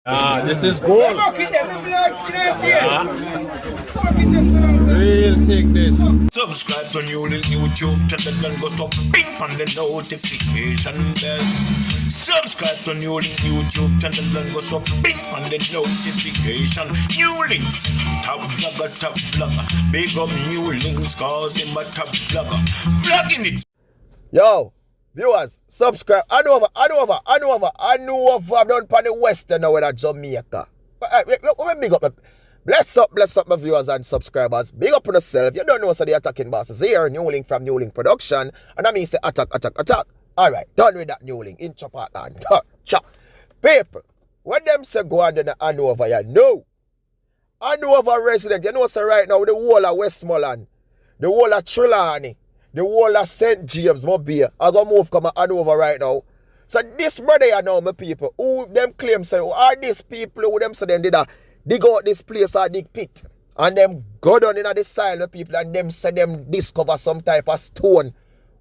This is gold. Real thing this. Subscribe to NEWLINK YouTube channel and go to ping on the notification bell. Subscribe to NEWLINK YouTube channel and go to ping on the notification. NEWLINKs, top vlogger. Big up NEWLINKs cause him a top vlogger. Vlogging it. Yo, viewers, subscribe. I know done pan the western now with Jamaica. Let me big up. Bless up my viewers and subscribers. Big up on yourself. You don't know so the attacking bosses here. NEWLINK from NEWLINK Production. And I mean say attack. Alright, done with that NEWLINK. Intro part on. People, when them say go on the Hanover, you know. Hanover resident, you know so right now the whole of Westmoreland, the whole of Trelawney, the whole of St. James, Mobile. I go move come Hanover right now. So this brother you know my people, who them claim say, who are these people who them say them did that? Dig out this place or dig pit. And them go down in the soil of people and them say them discover some type of stone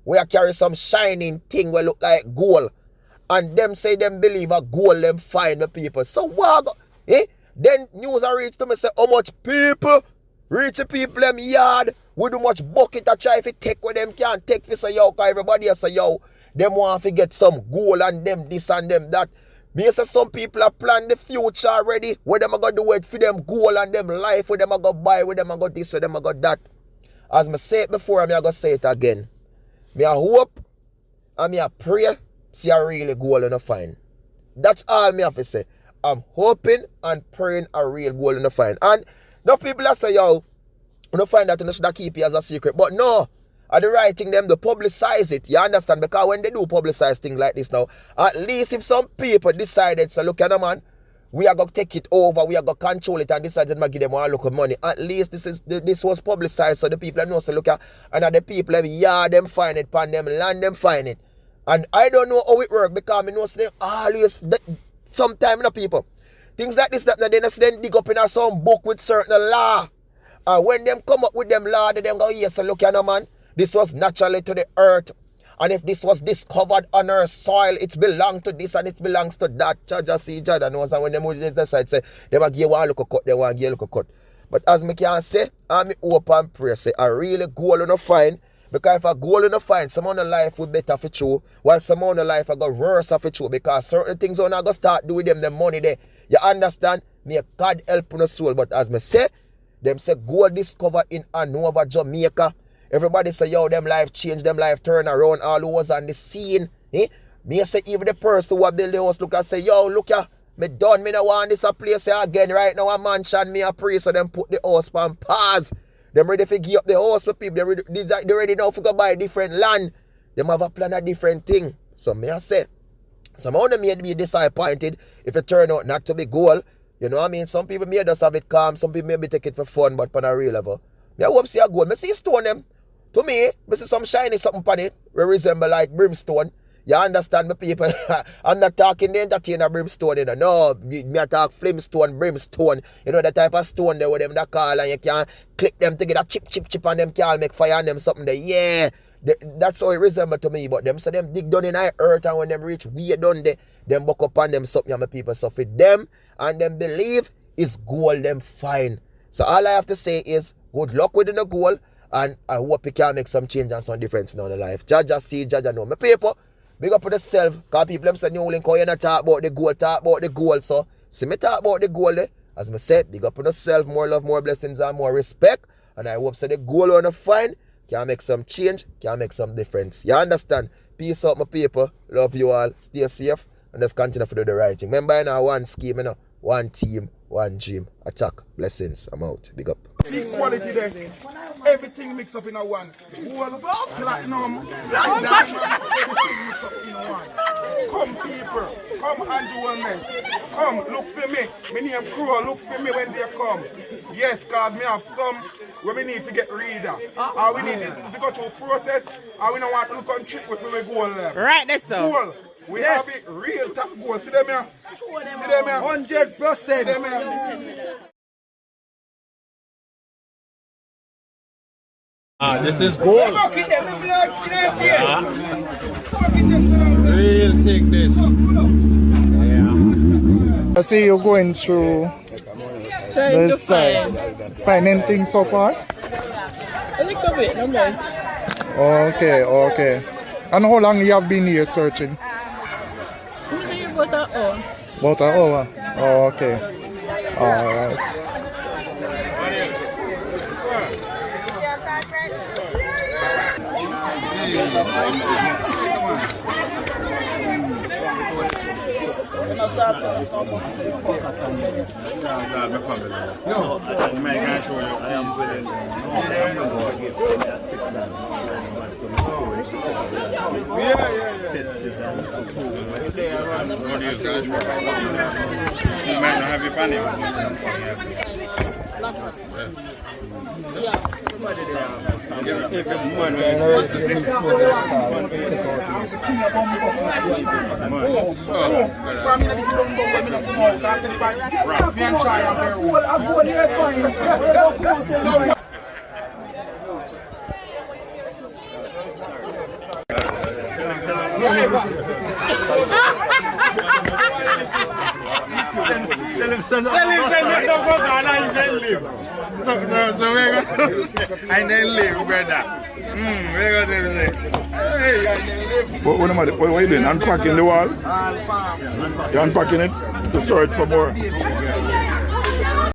where carry some shining thing where look like gold. And them say them believe a gold them find the people. So what? Then news are reached to me say how much people reach the people them yard with how much bucket a try to take where them can't take for say yo, cause everybody else say yo, them want to get some gold and them this and them that. Me say some people are plan the future already. Where them are going to do it for them goal and them life. Where them are going to buy. Where them are going to this. Where them are going to that. As me say it before, I'm going to say it again. Me a hope and me a pray. See a really goal in the find. That's all me have to say. I'm hoping and praying a real goal in the find. And no people that say, yo, you don't find that you should keep it as a secret. But no. Are the right thing them to publicize it. You understand? Because when they do publicize things like this now, at least if some people decided, so look at them man, we are going to take it over, we are going to control it and decided to give them one look of money. At least this was publicized so the people know, so look at, and the people them, yeah, them find it, pan them, land them find it. And I don't know how it works because I know so them always, sometimes people, things like this, that they then dig up in some book with certain law. And when them come up with them law, they them go, yes, so look at them man. This was naturally to the earth. And if this was discovered on our soil, it belongs to this and it belongs to that. Just see Jada knows. And when them would decide, say, they will give one look a cut, they want to give a look a cut. But as me can say, I'm hope and pray, say, a really goal on a find. Because if a goal on a find, some of the life will better for you, while some of the life will go worse for you. Because certain things are not going to start doing them the money there. You understand? May God help on the soul. But as me say, them say gold discovered in Hanover, Jamaica. Everybody say, yo, them life change, them life turn around, all who was on the scene. Me say, even the person who build the house look and say, yo, look ya, me done, me no want this a place again. Right now, a mansion, me a pray, so them put the house on pause. Them ready to give up the house for people. They ready now to go buy different land. Them have a plan a different thing. So me I say, some of them may be disappointed if it turn out not to be goal. You know what I mean? Some people may just have it calm, some people may be take it for fun, but on a real level. Me I hope see a goal. Me see stone them. To me, I see some shiny something on it, we resemble like brimstone. You understand me people? I'm not talking the entertainer brimstone, you know. No, me I talk flamestone, brimstone. You know the type of stone there with them that call and you can click them together, chip and them can make fire on them something there. Yeah, that's how it resemble to me. But them say them dig down in the earth and when them reach way down there, them buck up on them something my people. So for them and them believe is goal them fine. So all I have to say is good luck with the goal. And I hope you can make some change and some difference in the life. Jaja see, Jaja know. My people, big up for yourself. Because people them say NEWLINK, how you not talk about the goal. So, see me talk about the goal there. As I said, big up for yourself. More love, more blessings, and more respect. And I hope so the goal on the find can make some change, can make some difference. You understand? Peace out, my people. Love you all. Stay safe. And just continue to do the right thing. Remember, now one scheme, you know, one team, one dream. Attack. Blessings. I'm out. Big up. Big quality there. Everything mixed up in a one. Gold, platinum, diamond, everything mixed up in a one. Come people, come and do one. Come, look for me. My name Crow, look for me when they come. Yes, cause me have some where we need to get reader. Or we need to go through process, or we don't want to look on trick with we gold left. Right, that's so. Gold. We have it real top gold. See them here? See them here? 100%. See them here? This is gold. Real thing this. I see you going through Trying to this side. Finding things so far? A little bit, not much. Okay, okay. And how long you have been here searching? Maybe about an hour. About an hour? Oh, okay. Alright. So we're gonna and then live, brother. We're gonna say, hey, What are you doing? Unpacking the wall? You're unpacking it to search for more?